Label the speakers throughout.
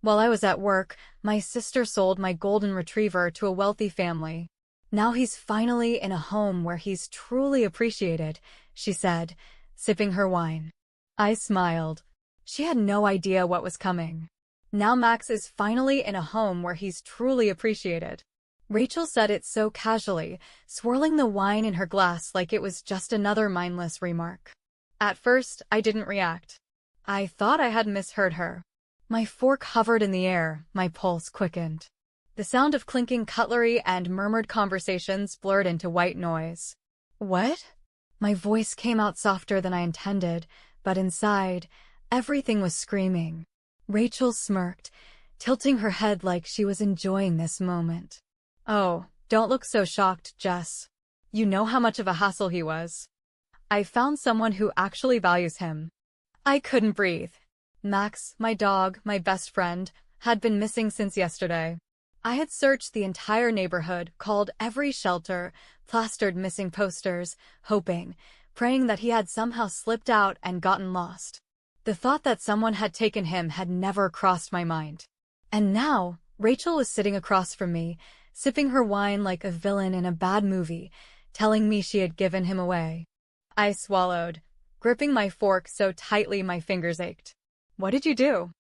Speaker 1: While I was at work, my sister sold my golden retriever to a wealthy family. Now he's finally in a home where he's truly appreciated, she said, sipping her wine. I smiled. She had no idea what was coming. Now Max is finally in a home where he's truly appreciated. Rachel said it so casually, swirling the wine in her glass like it was just another mindless remark. At first, I didn't react. I thought I had misheard her. My fork hovered in the air, my pulse quickened. The sound of clinking cutlery and murmured conversations blurred into white noise. What? My voice came out softer than I intended, but inside, everything was screaming. Rachel smirked, tilting her head like she was enjoying this moment. Oh, don't look so shocked, Jess. You know how much of a hassle he was. I found someone who actually values him. I couldn't breathe. Max, my dog, my best friend, had been missing since yesterday. I had searched the entire neighborhood, called every shelter, plastered missing posters, hoping, praying that he had somehow slipped out and gotten lost. The thought that someone had taken him had never crossed my mind. And now, Rachel was sitting across from me, sipping her wine like a villain in a bad movie, telling me she had given him away. I swallowed, gripping my fork so tightly my fingers ached. What did you do?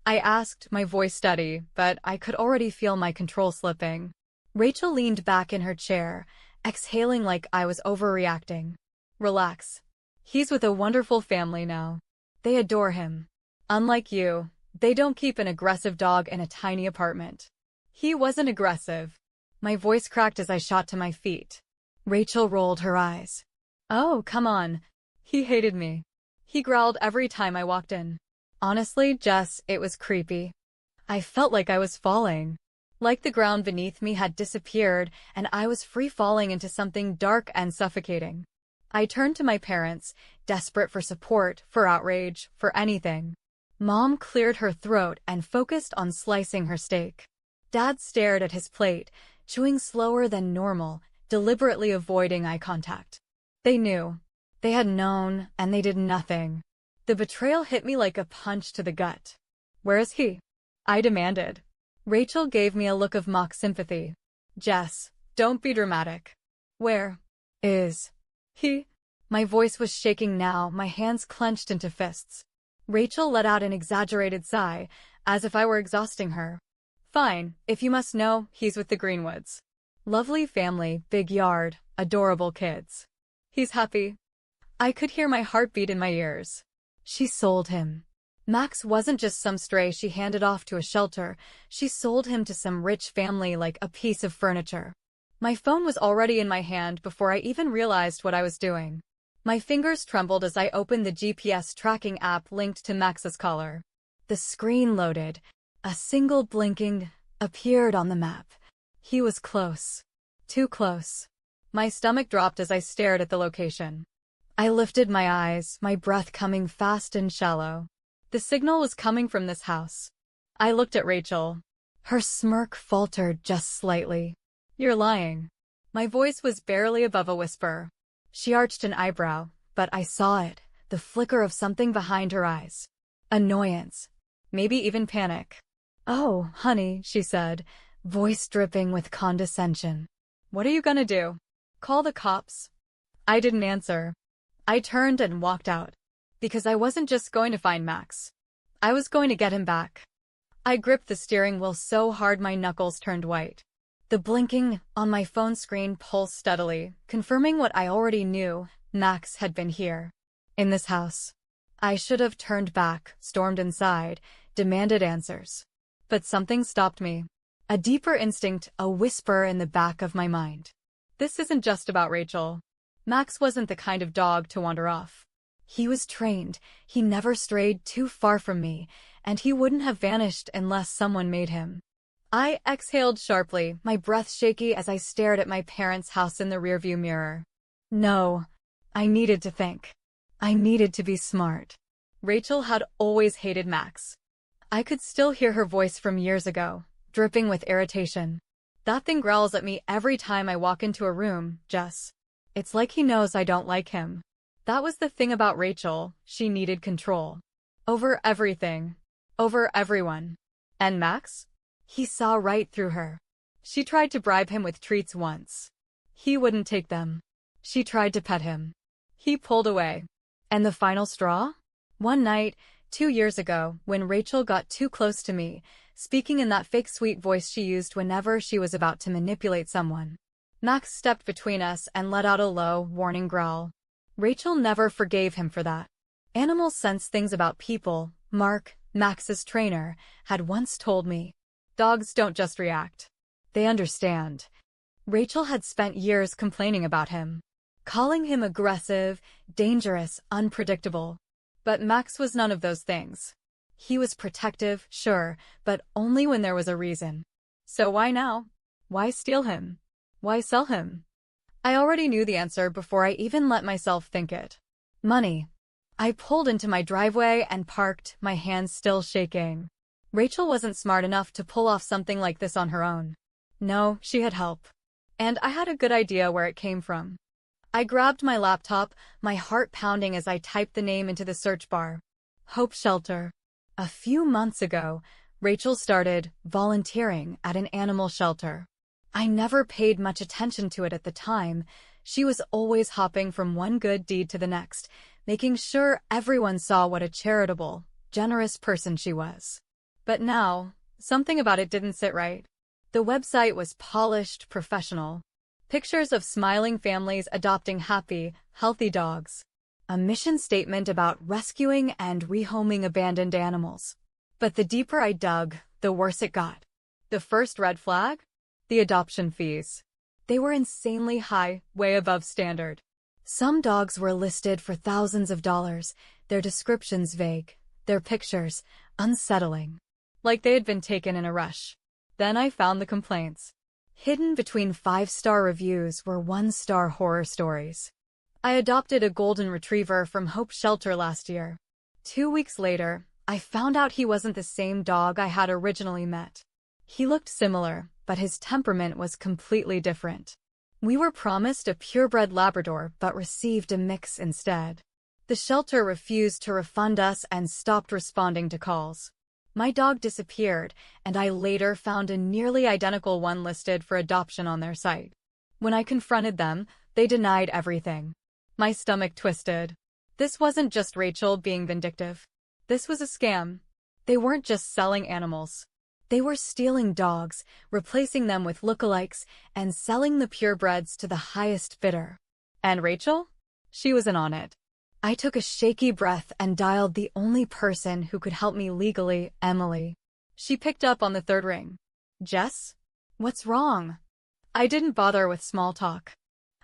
Speaker 1: I asked, my voice steady, but I could already feel my control slipping. Rachel leaned back in her chair, exhaling like I was overreacting. Relax. He's with a wonderful family now. They adore him. Unlike you, they don't keep an aggressive dog in a tiny apartment. He wasn't aggressive. My voice cracked as I shot to my feet. Rachel rolled her eyes. Oh, come on. He hated me. He growled every time I walked in. Honestly, Jess, it was creepy. I felt like I was falling. Like the ground beneath me had disappeared and I was free falling into something dark and suffocating. I turned to my parents, desperate for support, for outrage, for anything. Mom cleared her throat and focused on slicing her steak. Dad stared at his plate, chewing slower than normal, deliberately avoiding eye contact. They knew. They had known, and they did nothing. The betrayal hit me like a punch to the gut. Where is he? I demanded. Rachel gave me a look of mock sympathy. Jess, don't be dramatic. Where is he? My voice was shaking now, my hands clenched into fists. Rachel let out an exaggerated sigh, as if I were exhausting her. Fine, if you must know, he's with the Greenwoods. Lovely family, big yard, adorable kids. He's happy. I could hear my heartbeat in my ears. She sold him. Max wasn't just some stray she handed off to a shelter, she sold him to some rich family like a piece of furniture. My phone was already in my hand before I even realized what I was doing. My fingers trembled as I opened the GPS tracking app linked to Max's collar. The screen loaded. A single blinking appeared on the map. He was close. Too close. My stomach dropped as I stared at the location. I lifted my eyes, my breath coming fast and shallow. The signal was coming from this house. I looked at Rachel. Her smirk faltered just slightly. You're lying. My voice was barely above a whisper. She arched an eyebrow, but I saw it, the flicker of something behind her eyes. Annoyance. Maybe even panic. Oh, honey, she said, voice dripping with condescension. What are you gonna do? Call the cops? I didn't answer. I turned and walked out. Because I wasn't just going to find Max. I was going to get him back. I gripped the steering wheel so hard my knuckles turned white. The blinking on my phone screen pulsed steadily, confirming what I already knew. Max had been here. In this house. I should have turned back, stormed inside, demanded answers. But something stopped me. A deeper instinct, a whisper in the back of my mind. This isn't just about Rachel. Max wasn't the kind of dog to wander off. He was trained, he never strayed too far from me, and he wouldn't have vanished unless someone made him. I exhaled sharply, my breath shaky as I stared at my parents' house in the rearview mirror. No. I needed to think. I needed to be smart. Rachel had always hated Max. I could still hear her voice from years ago, dripping with irritation. That thing growls at me every time I walk into a room, Jess. It's like he knows I don't like him. That was the thing about Rachel, she needed control. Over everything. Over everyone. And Max? He saw right through her. She tried to bribe him with treats once. He wouldn't take them. She tried to pet him. He pulled away. And the final straw? One night, 2 years ago, when Rachel got too close to me, speaking in that fake sweet voice she used whenever she was about to manipulate someone. Max stepped between us and let out a low, warning growl. Rachel never forgave him for that. Animals sense things about people, Mark, Max's trainer, had once told me. Dogs don't just react. They understand. Rachel had spent years complaining about him, calling him aggressive, dangerous, unpredictable. But Max was none of those things. He was protective, sure, but only when there was a reason. So why now? Why steal him? Why sell him? I already knew the answer before I even let myself think it. Money. I pulled into my driveway and parked, my hands still shaking. Rachel wasn't smart enough to pull off something like this on her own. No, she had help. And I had a good idea where it came from. I grabbed my laptop, my heart pounding as I typed the name into the search bar. Hope Shelter. A few months ago, Rachel started volunteering at an animal shelter. I never paid much attention to it at the time. She was always hopping from one good deed to the next, making sure everyone saw what a charitable, generous person she was. But now, something about it didn't sit right. The website was polished, professional. Pictures of smiling families adopting happy, healthy dogs. A mission statement about rescuing and rehoming abandoned animals. But the deeper I dug, the worse it got. The first red flag? The adoption fees. They were insanely high, way above standard. Some dogs were listed for thousands of dollars, their descriptions vague, their pictures unsettling. Like they had been taken in a rush. Then I found the complaints. Hidden between 5-star reviews were 1-star horror stories. I adopted a golden retriever from Hope Shelter last year. 2 weeks later, I found out he wasn't the same dog I had originally met. He looked similar, but his temperament was completely different. We were promised a purebred Labrador but received a mix instead. The shelter refused to refund us and stopped responding to calls. My dog disappeared, and I later found a nearly identical one listed for adoption on their site. When I confronted them, they denied everything. My stomach twisted. This wasn't just Rachel being vindictive. This was a scam. They weren't just selling animals. They were stealing dogs, replacing them with lookalikes, and selling the purebreds to the highest bidder. And Rachel? She was in on it. I took a shaky breath and dialed the only person who could help me legally, Emily. She picked up on the third ring. Jess? What's wrong? I didn't bother with small talk.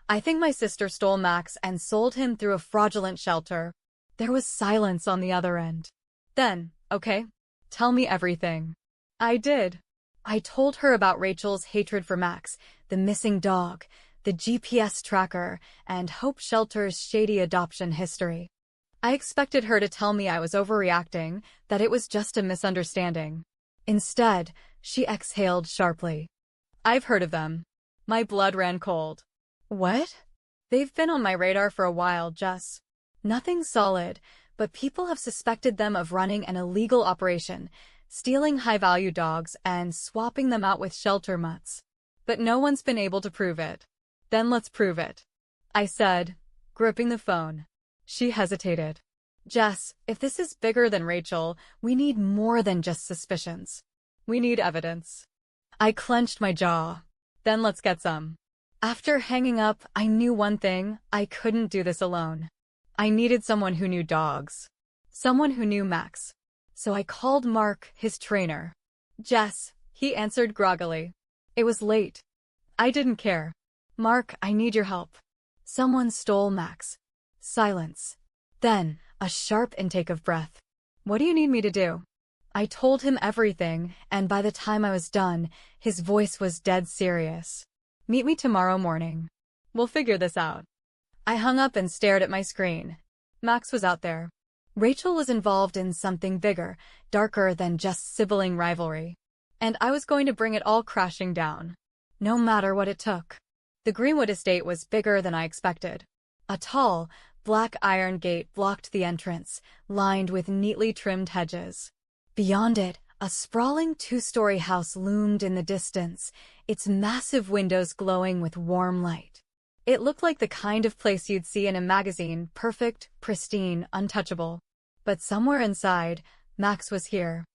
Speaker 1: I think my sister stole Max and sold him through a fraudulent shelter. There was silence on the other end. Then, okay, tell me everything. I did. I told her about Rachel's hatred for Max, the missing dog, the GPS tracker, and Hope Shelter's shady adoption history. I expected her to tell me I was overreacting, that it was just a misunderstanding. Instead, she exhaled sharply. I've heard of them. My blood ran cold. What? They've been on my radar for a while, Jess. Nothing solid, but people have suspected them of running an illegal operation, stealing high-value dogs and swapping them out with shelter mutts. But no one's been able to prove it. Then let's prove it, I said, gripping the phone. She hesitated. Jess, if this is bigger than Rachel, we need more than just suspicions. We need evidence. I clenched my jaw. Then let's get some. After hanging up, I knew one thing: I couldn't do this alone. I needed someone who knew dogs. Someone who knew Max. So I called Mark, his trainer. Jess, he answered groggily. It was late. I didn't care. Mark, I need your help. Someone stole Max. Silence. Then, a sharp intake of breath. What do you need me to do? I told him everything, and by the time I was done, his voice was dead serious. Meet me tomorrow morning. We'll figure this out. I hung up and stared at my screen. Max was out there. Rachel was involved in something bigger, darker than just sibling rivalry. And I was going to bring it all crashing down. No matter what it took. The Greenwood estate was bigger than I expected. A tall, black iron gate blocked the entrance, lined with neatly trimmed hedges. Beyond it, A sprawling two-story house loomed in the distance, its massive windows glowing with warm light. It looked like the kind of place you'd see in a magazine, perfect, pristine, untouchable. But somewhere inside, Max was here.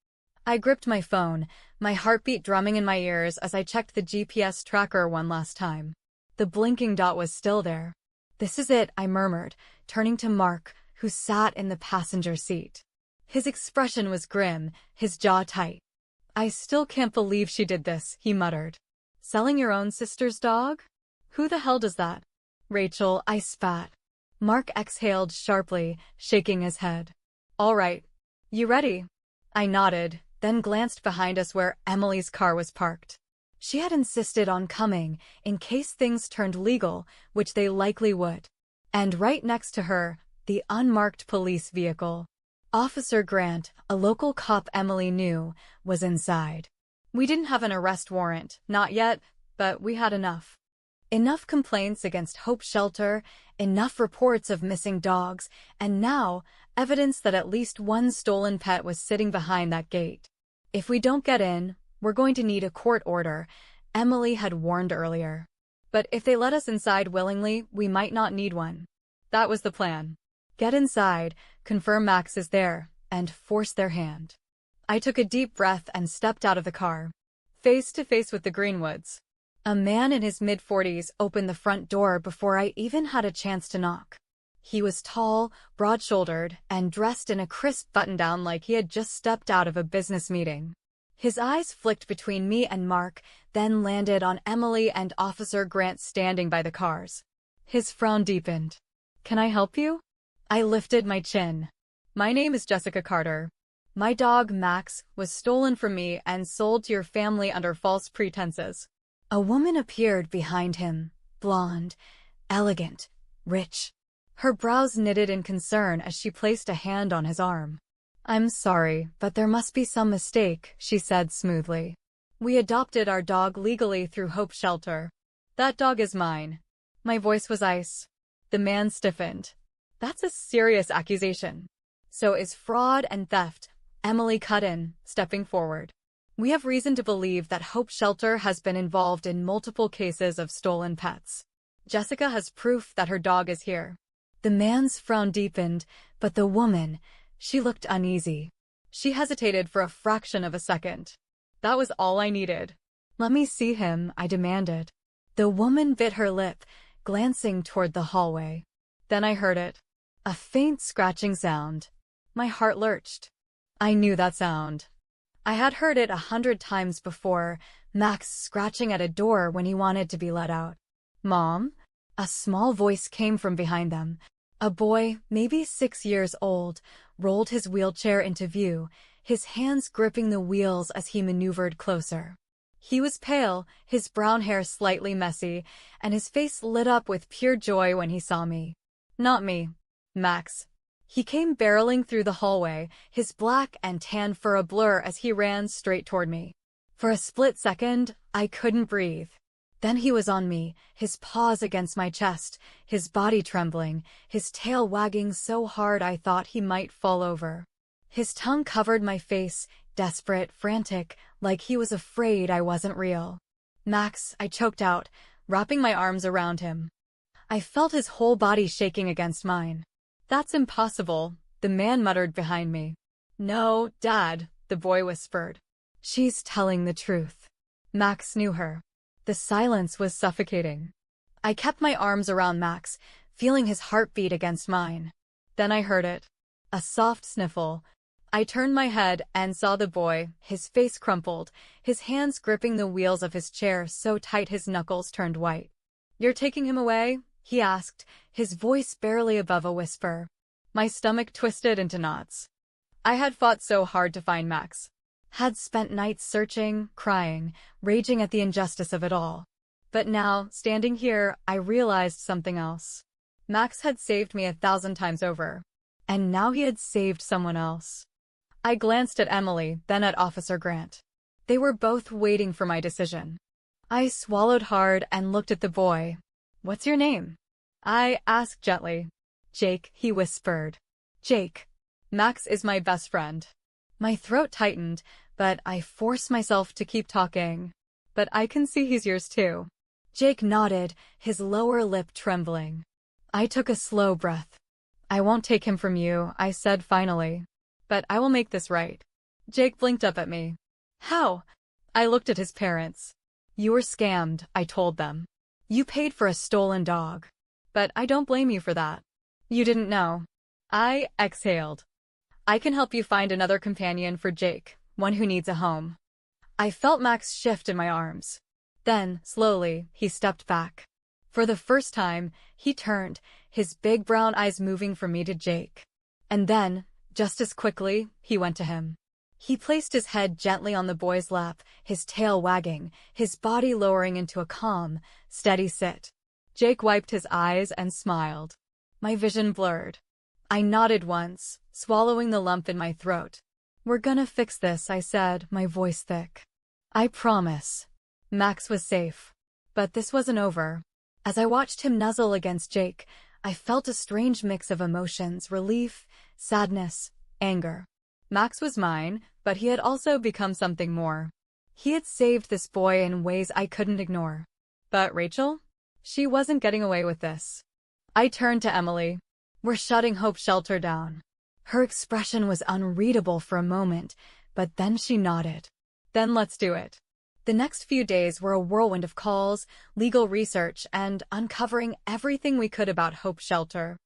Speaker 1: I gripped my phone, my heartbeat drumming in my ears as I checked the GPS tracker one last time. The blinking dot was still there. "This is it," I murmured, turning to Mark, who sat in the passenger seat. His expression was grim, his jaw tight. "I still can't believe she did this," he muttered. "Selling your own sister's dog? Who the hell does that?" "Rachel," I spat. Mark exhaled sharply, shaking his head. "All right. You ready?" I nodded, then glanced behind us where Emily's car was parked. She had insisted on coming in case things turned legal, which they likely would. And right next to her, the unmarked police vehicle. Officer Grant, a local cop Emily knew, was inside. We didn't have an arrest warrant, not yet, but we had enough. Enough complaints against Hope Shelter, enough reports of missing dogs, and now, evidence that at least one stolen pet was sitting behind that gate. "If we don't get in, we're going to need a court order," Emily had warned earlier. "But if they let us inside willingly, we might not need one." That was the plan. Get inside, confirm Max is there, and force their hand. I took a deep breath and stepped out of the car. Face to face with the Greenwoods. A man in his mid-40s opened the front door before I even had a chance to knock. He was tall, broad-shouldered, and dressed in a crisp button-down like he had just stepped out of a business meeting. His eyes flicked between me and Mark, then landed on Emily and Officer Grant standing by the cars. His frown deepened. "Can I help you?" I lifted my chin. "My name is Jessica Carter. My dog, Max, was stolen from me and sold to your family under false pretenses." A woman appeared behind him, blonde, elegant, rich. Her brows knitted in concern as she placed a hand on his arm. "I'm sorry, but there must be some mistake," she said smoothly. "We adopted our dog legally through Hope Shelter. That dog is mine." My voice was ice. The man stiffened. "That's a serious accusation." "So is fraud and theft," Emily cut in, stepping forward. "We have reason to believe that Hope Shelter has been involved in multiple cases of stolen pets. Jessica has proof that her dog is here." The man's frown deepened, but the woman, she looked uneasy. She hesitated for a fraction of a second. That was all I needed. "Let me see him," I demanded. The woman bit her lip, glancing toward the hallway. Then I heard it. A faint scratching sound. My heart lurched. I knew that sound. I had heard it 100 times before, Max scratching at a door when he wanted to be let out. "Mom?" A small voice came from behind them. A boy, maybe 6 years old, rolled his wheelchair into view, his hands gripping the wheels as he maneuvered closer. He was pale, his brown hair slightly messy, and his face lit up with pure joy when he saw me. "Not me. Max." He came barreling through the hallway, his black and tan fur a blur as he ran straight toward me. For a split second, I couldn't breathe. Then he was on me, his paws against my chest, his body trembling, his tail wagging so hard I thought he might fall over. His tongue covered my face, desperate, frantic, like he was afraid I wasn't real. "Max," I choked out, wrapping my arms around him. I felt his whole body shaking against mine. "That's impossible," the man muttered behind me. "No, Dad," the boy whispered. "She's telling the truth." Max knew her. The silence was suffocating. I kept my arms around Max, feeling his heartbeat against mine. Then I heard it. A soft sniffle. I turned my head and saw the boy, his face crumpled, his hands gripping the wheels of his chair so tight his knuckles turned white. "You're taking him away?" he asked, his voice barely above a whisper. My stomach twisted into knots. I had fought so hard to find Max. Had spent nights searching, crying, raging at the injustice of it all. But now, standing here, I realized something else. Max had saved me 1,000 times over. And now he had saved someone else. I glanced at Emily, then at Officer Grant. They were both waiting for my decision. I swallowed hard and looked at the boy. "What's your name?" I asked gently. "Jake," he whispered. "Jake. Max is my best friend." My throat tightened, but I force myself to keep talking. But I can see he's yours too. Jake nodded, his lower lip trembling. I took a slow breath. I won't take him from you, I said finally. But I will make this right. Jake blinked up at me. How? I looked at his parents. You were scammed, I told them. You paid for a stolen dog. But I don't blame you for that. You didn't know. I exhaled. I can help you find another companion for Jake, one who needs a home. I felt Max shift in my arms. Then, slowly, he stepped back. For the first time, he turned, his big brown eyes moving from me to Jake. And then, just as quickly, he went to him. He placed his head gently on the boy's lap, his tail wagging, his body lowering into a calm, steady sit. Jake wiped his eyes and smiled. My vision blurred. I nodded once, swallowing the lump in my throat. We're gonna fix this, I said, my voice thick. I promise. Max was safe. But this wasn't over. As I watched him nuzzle against Jake, I felt a strange mix of emotions, relief, sadness, anger. Max was mine, but he had also become something more. He had saved this boy in ways I couldn't ignore. But Rachel? She wasn't getting away with this. I turned to Emily. We're shutting Hope Shelter down. Her expression was unreadable for a moment, but then she nodded. Then let's do it. The next few days were a whirlwind of calls, legal research, and uncovering everything we could about Hope Shelter.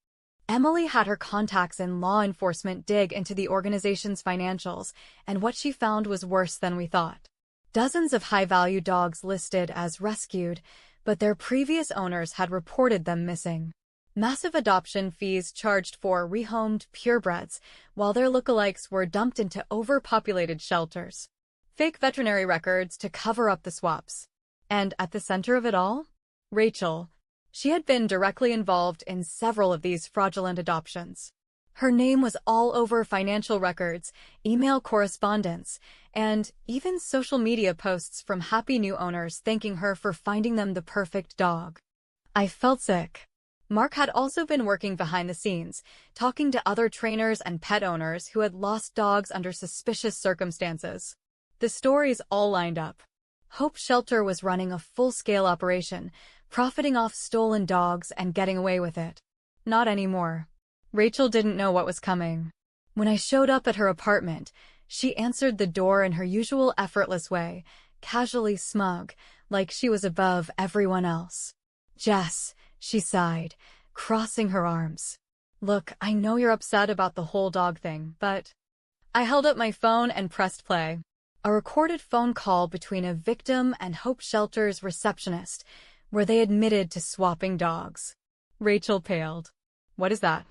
Speaker 1: Emily had her contacts in law enforcement dig into the organization's financials, and what she found was worse than we thought. Dozens of high-value dogs listed as rescued, but their previous owners had reported them missing. Massive adoption fees charged for rehomed purebreds, while their lookalikes were dumped into overpopulated shelters. Fake veterinary records to cover up the swaps. And at the center of it all? Rachel. She had been directly involved in several of these fraudulent adoptions. Her name was all over financial records, email correspondence, and even social media posts from happy new owners thanking her for finding them the perfect dog. I felt sick. Mark had also been working behind the scenes, talking to other trainers and pet owners who had lost dogs under suspicious circumstances. The stories all lined up. Hope Shelter was running a full-scale operation, profiting off stolen dogs and getting away with it. Not anymore. Rachel didn't know what was coming. When I showed up at her apartment, she answered the door in her usual effortless way, casually smug, like she was above everyone else. Jess, she sighed, crossing her arms. Look, I know you're upset about the whole dog thing, but... I held up my phone and pressed play. A recorded phone call between a victim and Hope Shelter's receptionist, where they admitted to swapping dogs. Rachel paled. What is that?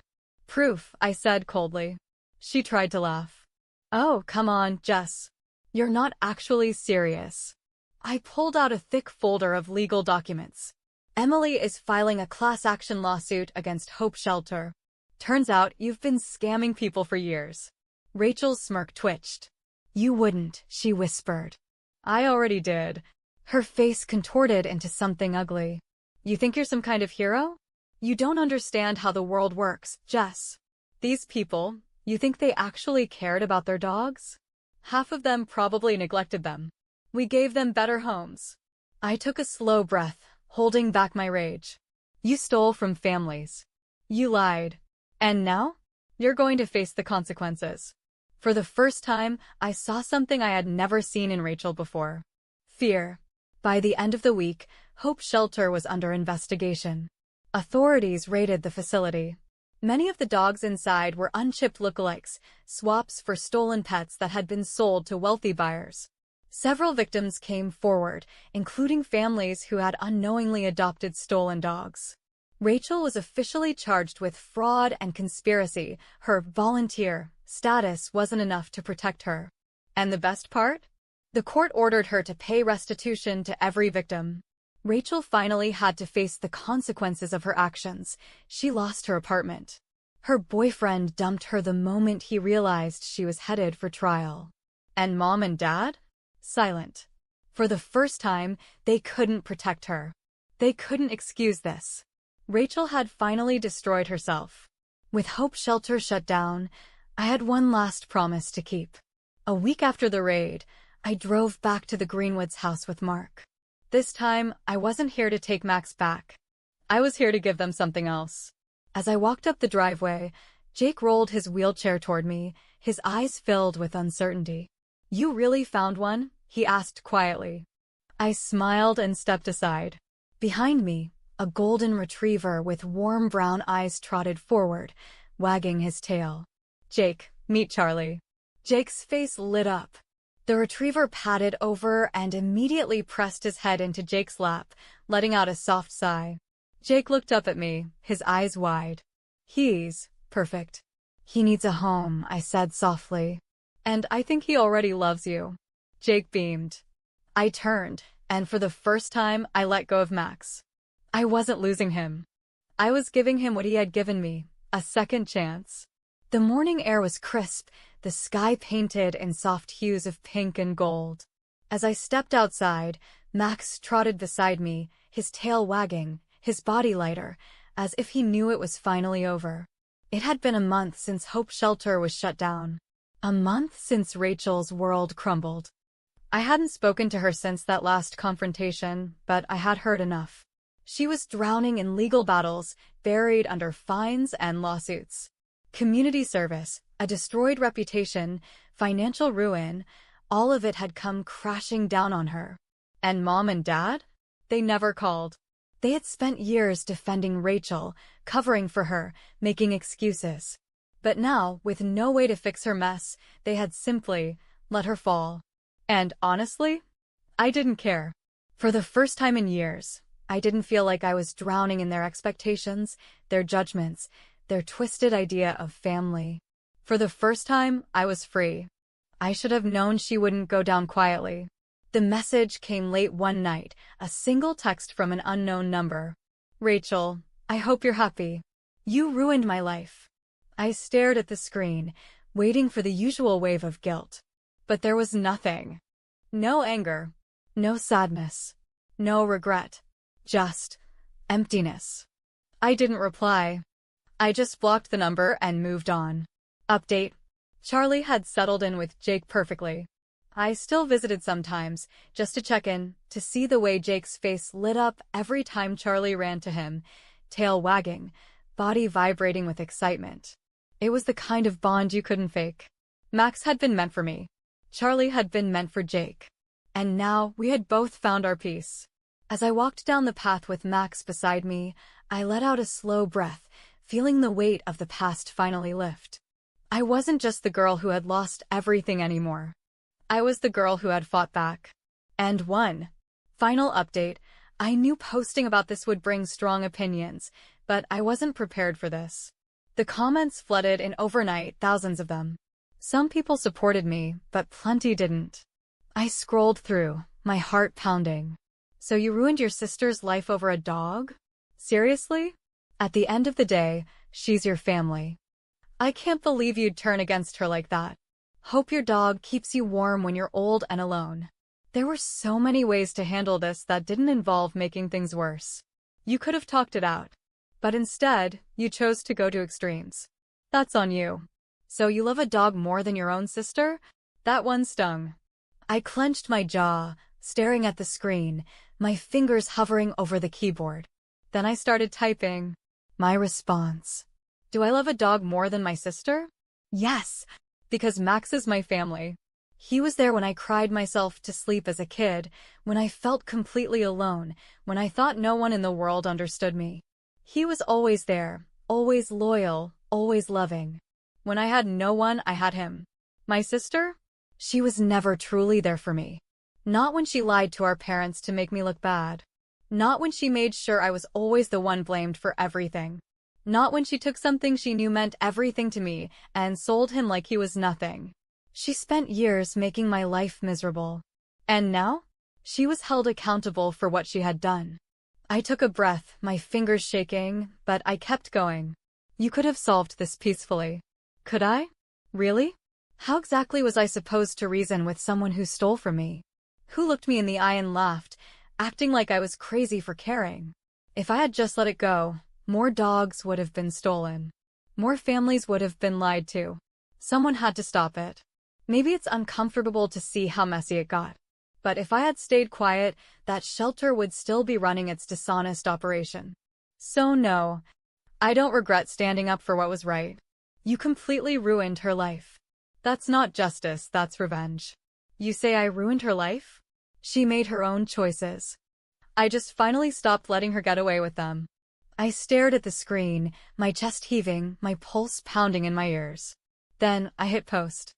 Speaker 1: Proof, I said coldly. She tried to laugh. Oh, come on, Jess. You're not actually serious. I pulled out a thick folder of legal documents. Emily is filing a class action lawsuit against Hope Shelter. Turns out you've been scamming people for years. Rachel's smirk twitched. You wouldn't, she whispered. I already did. Her face contorted into something ugly. You think you're some kind of hero? You don't understand how the world works, Jess. These people, you think they actually cared about their dogs? Half of them probably neglected them. We gave them better homes. I took a slow breath, holding back my rage. You stole from families. You lied. And now? You're going to face the consequences. For the first time, I saw something I had never seen in Rachel before. Fear. By the end of the week, Hope Shelter was under investigation. Authorities raided the facility. Many of the dogs inside were unchipped lookalikes, swaps for stolen pets that had been sold to wealthy buyers. Several victims came forward, including families who had unknowingly adopted stolen dogs. Rachel was officially charged with fraud and conspiracy. Her volunteer status wasn't enough to protect her. And the best part? The court ordered her to pay restitution to every victim. Rachel finally had to face the consequences of her actions. She lost her apartment. Her boyfriend dumped her the moment he realized she was headed for trial. And Mom and Dad? Silent. For the first time, they couldn't protect her. They couldn't excuse this. Rachel had finally destroyed herself. With Hope Shelter shut down, I had one last promise to keep. A week after the raid, I drove back to the Greenwoods house with Mark. This time, I wasn't here to take Max back. I was here to give them something else. As I walked up the driveway, Jake rolled his wheelchair toward me, his eyes filled with uncertainty. "You really found one?" he asked quietly. I smiled and stepped aside. Behind me, a golden retriever with warm brown eyes trotted forward, wagging his tail. "Jake, meet Charlie." Jake's face lit up. The retriever padded over and immediately pressed his head into Jake's lap, letting out a soft sigh. Jake looked up at me, his eyes wide. "He's perfect. He needs a home," I said softly. "And I think he already loves you." Jake beamed. I turned, and for the first time, I let go of Max. I wasn't losing him. I was giving him what he had given me, a second chance. The morning air was crisp, the sky painted in soft hues of pink and gold. As I stepped outside, Max trotted beside me, his tail wagging, his body lighter, as if he knew it was finally over. It had been a month since Hope Shelter was shut down. A month since Rachel's world crumbled. I hadn't spoken to her since that last confrontation, but I had heard enough. She was drowning in legal battles, buried under fines and lawsuits. Community service, a destroyed reputation, financial ruin, all of it had come crashing down on her. And Mom and Dad? They never called. They had spent years defending Rachel, covering for her, making excuses. But now, with no way to fix her mess, they had simply let her fall. And honestly, I didn't care. For the first time in years, I didn't feel like I was drowning in their expectations, their judgments, their twisted idea of family. For the first time, I was free. I should have known she wouldn't go down quietly. The message came late one night, a single text from an unknown number. "Rachel, I hope you're happy. You ruined my life." I stared at the screen, waiting for the usual wave of guilt. But there was nothing. No anger. No sadness. No regret. Just emptiness. I didn't reply. I just blocked the number and moved on. Update. Charlie had settled in with Jake perfectly. I still visited sometimes, just to check in, to see the way Jake's face lit up every time Charlie ran to him, tail wagging, body vibrating with excitement. It was the kind of bond you couldn't fake. Max had been meant for me. Charlie had been meant for Jake. And now we had both found our peace. As I walked down the path with Max beside me, I let out a slow breath, feeling the weight of the past finally lift. I wasn't just the girl who had lost everything anymore. I was the girl who had fought back. And won. Final update. I knew posting about this would bring strong opinions, but I wasn't prepared for this. The comments flooded in overnight, thousands of them. Some people supported me, but plenty didn't. I scrolled through, my heart pounding. "So you ruined your sister's life over a dog? Seriously? At the end of the day, she's your family. I can't believe you'd turn against her like that. Hope your dog keeps you warm when you're old and alone." There were so many ways to handle this that didn't involve making things worse. You could have talked it out. But instead, you chose to go to extremes. That's on you. "So you love a dog more than your own sister?" That one stung. I clenched my jaw, staring at the screen, my fingers hovering over the keyboard. Then I started typing. My response. Do I love a dog more than my sister? Yes, because Max is my family. He was there when I cried myself to sleep as a kid, when I felt completely alone, when I thought no one in the world understood me. He was always there, always loyal, always loving. When I had no one, I had him. My sister? She was never truly there for me. Not when she lied to our parents to make me look bad. Not when she made sure I was always the one blamed for everything. Not when she took something she knew meant everything to me and sold him like he was nothing. She spent years making my life miserable. And now? She was held accountable for what she had done. I took a breath, my fingers shaking, but I kept going. You could have solved this peacefully. Could I? Really? How exactly was I supposed to reason with someone who stole from me? Who looked me in the eye and laughed, acting like I was crazy for caring? If I had just let it go, more dogs would have been stolen. More families would have been lied to. Someone had to stop it. Maybe it's uncomfortable to see how messy it got. But if I had stayed quiet, that shelter would still be running its dishonest operation. So no, I don't regret standing up for what was right. You completely ruined her life. That's not justice, that's revenge. You say I ruined her life? She made her own choices. I just finally stopped letting her get away with them. I stared at the screen, my chest heaving, my pulse pounding in my ears. Then I hit post.